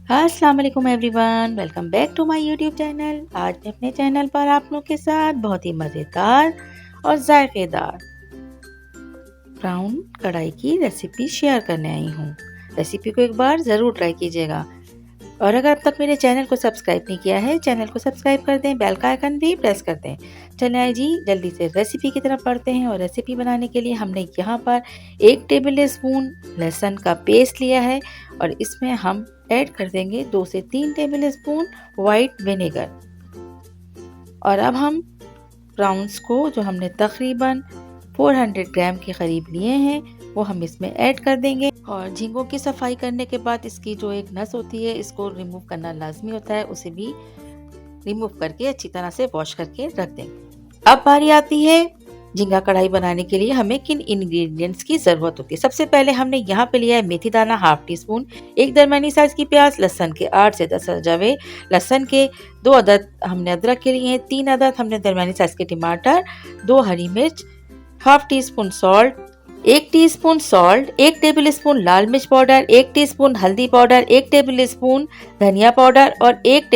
अस्सलाम वालेकुम everyone, welcome back to my YouTube channel. आज मैं अपने चैनल पर आप लोग के साथ बहुत ही मज़ेदार और जायकेदार ब्राउन कढ़ाई की रेसिपी शेयर करने आई हूँ। रेसिपी को एक बार ज़रूर ट्राई कीजिएगा और अगर अब तक मेरे चैनल को सब्सक्राइब नहीं किया है, चैनल को सब्सक्राइब कर दें, बेल का आइकन भी प्रेस कर दें। चलिए आइए जी जल्दी से रेसिपी की तरफ बढ़ते हैं। और रेसिपी बनाने के लिए हमने यहाँ पर 1 टेबल स्पून लहसुन का पेस्ट लिया है और इसमें हम ऐड कर देंगे 2 से 3 टेबल स्पून वाइट विनेगर। और अब हम प्राउंस को जो हमने तकरीबन 400 ग्राम के करीब लिए हैं वो हम इसमें ऐड कर देंगे। और झींगों की सफाई करने के बाद इसकी जो एक नस होती है इसको रिमूव करना लाजमी होता है, उसे भी रिमूव करके अच्छी तरह से वॉश करके रख देंगे। अब बारी आती है झींगा कढ़ाई बनाने के लिए हमें किन इंग्रेडिएंट्स की जरूरत होती है। सबसे पहले हमने यहाँ पे लिया है मेथी दाना हाफ टी स्पून, एक दरमियानी साइज की प्याज, लहसुन के 8 से 10 जवे लहसुन के, 2 अदद हमने अदरक के लिए हैं, 3 अदद हमने दरमियानी साइज के टमाटर, 2 हरी मिर्च, half teaspoon salt, 1 teaspoon salt, 1 tablespoon लाल मिर्च पाउडर, 1 टीस्पून हल्दी पाउडर, 1 टेबल स्पून धनिया पाउडर और 1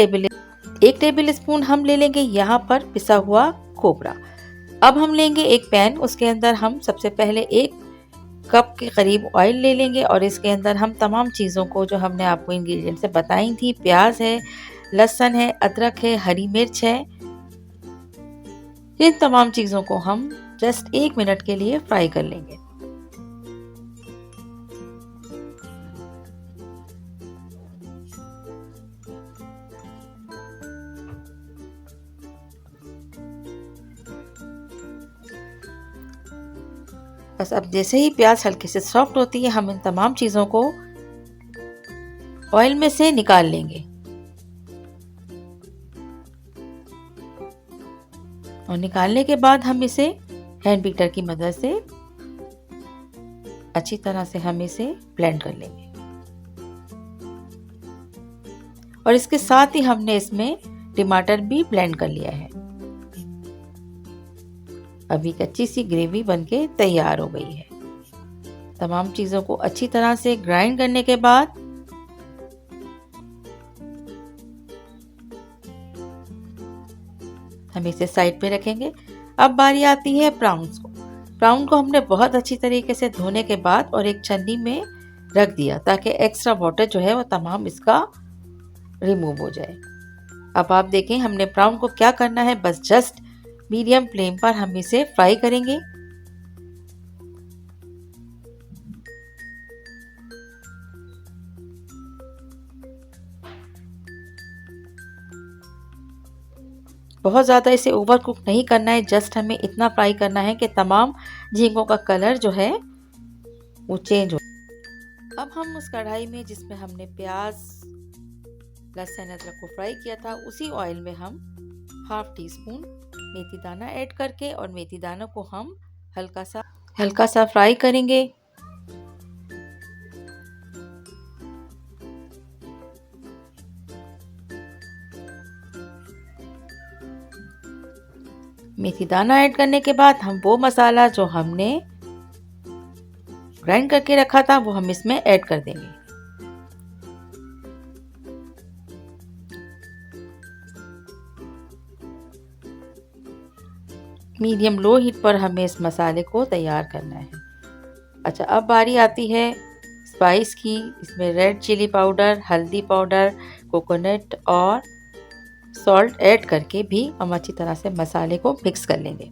टेबल स्पून हम ले लेंगे यहाँ पर पिसा हुआ खोपरा। अब हम लेंगे एक पैन, उसके अंदर हम सबसे पहले 1 कप के करीब ऑयल ले लेंगे और इसके अंदर हम तमाम चीज़ों को जो हमने आपको इंग्रेडिएंट से बताई थी, प्याज है, लहसुन है, अदरक है, हरी मिर्च है, इन तमाम चीज़ों को हम जस्ट 1 मिनट के लिए फ्राई कर लेंगे। बस अब जैसे ही प्याज हल्के से सॉफ्ट होती है हम इन तमाम चीज़ों को ऑयल में से निकाल लेंगे। और निकालने के बाद हम इसे हैंड बीटर की मदद से अच्छी तरह से हम इसे ब्लेंड कर लेंगे। और इसके साथ ही हमने इसमें टमाटर भी ब्लेंड कर लिया है। अभी कच्ची सी ग्रेवी बनके तैयार हो गई है। तमाम चीज़ों को अच्छी तरह से ग्राइंड करने के बाद हम इसे साइड पे रखेंगे। अब बारी आती है प्राउंस को। प्राउन को हमने बहुत अच्छी तरीके से धोने के बाद और एक छन्नी में रख दिया ताकि एक्स्ट्रा वाटर जो है वो तमाम इसका रिमूव हो जाए। अब आप देखें हमने प्राउन को क्या करना है, बस जस्ट मीडियम फ्लेम पर हम इसे फ्राई करेंगे। बहुत ज़्यादा इसे ओवर कुक नहीं करना है, जस्ट हमें इतना फ्राई करना है कि तमाम झींगों का कलर जो है वो चेंज हो। अब हम उस कढ़ाई में जिसमें हमने प्याज, लहसुन, अदरक को फ्राई किया था उसी ऑयल में हम हाफ टी स्पून मेथी दाना ऐड करके और मेथी दाना को हम हल्का सा फ्राई करेंगे। मेथी दाना ऐड करने के बाद हम वो मसाला जो हमने ग्राइंड करके रखा था वो हम इसमें ऐड कर देंगे। मीडियम लो हीट पर हमें इस मसाले को तैयार करना है। अच्छा, अब बारी आती है स्पाइस की। इसमें रेड चिली पाउडर, हल्दी पाउडर, कोकोनट और सॉल्ट ऐड करके भी हम अच्छी तरह से मसाले को मिक्स कर लेंगे।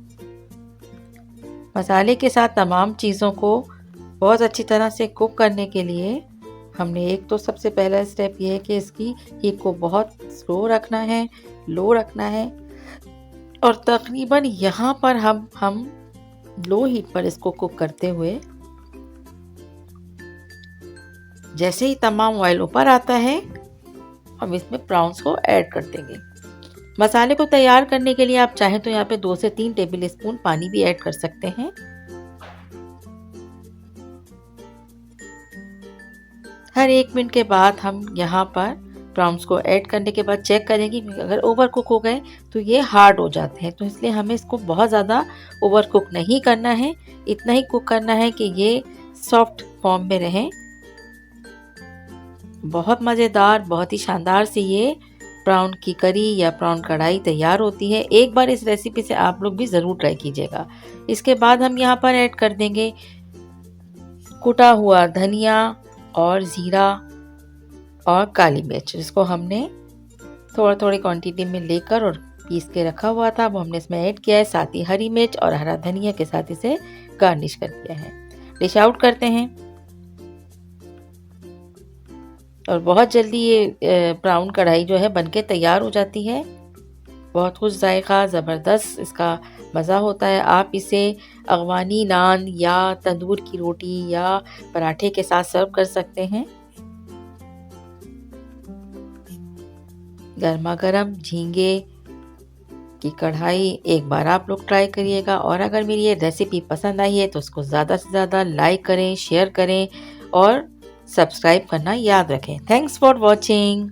मसाले के साथ तमाम चीज़ों को बहुत अच्छी तरह से कुक करने के लिए हमने एक तो सबसे पहला स्टेप ये है कि इसकी हीट को बहुत स्लो रखना है, लो रखना है। और तकरीबन यहाँ पर हम लो हीट पर इसको कुक करते हुए जैसे ही तमाम ऑयल ऊपर आता है हम इसमें प्राउंस को ऐड कर देंगे। मसाले को तैयार करने के लिए आप चाहें तो यहाँ पे 2 से 3 टेबल स्पून पानी भी ऐड कर सकते हैं। हर 1 मिनट के बाद हम यहाँ पर प्राउंस को ऐड करने के बाद चेक करेंगे, अगर ओवर कुक हो गए तो ये हार्ड हो जाते हैं, तो इसलिए हमें इसको बहुत ज़्यादा ओवर कुक नहीं करना है, इतना ही कुक करना है कि ये सॉफ्ट फॉर्म में रहें। बहुत मज़ेदार, बहुत ही शानदार सी ये प्राउन की करी या प्राउन कढ़ाई तैयार होती है। एक बार इस रेसिपी से आप लोग भी ज़रूर ट्राई कीजिएगा। इसके बाद हम यहाँ पर ऐड कर देंगे कुटा हुआ धनिया और ज़ीरा और काली मिर्च, जिसको हमने थोड़ी क्वांटिटी में लेकर और पीस के रखा हुआ था, वो हमने इसमें ऐड किया है। साथ ही हरी मिर्च और हरा धनिया के साथ इसे गार्निश कर दिया है। डिश आउट करते हैं और बहुत जल्दी ये ब्राउन कढ़ाई जो है बनके तैयार हो जाती है। बहुत कुछ जायका ज़बरदस्त इसका मज़ा होता है। आप इसे अफ़गानी नान या तंदूर की रोटी या पराठे के साथ सर्व कर सकते हैं। गर्मा गर्म झींगे की कढ़ाई एक बार आप लोग ट्राई करिएगा। और अगर मेरी ये रेसिपी पसंद आई है तो उसको ज़्यादा से ज़्यादा लाइक करें, शेयर करें और सब्सक्राइब करना याद रखें। Thanks for watching.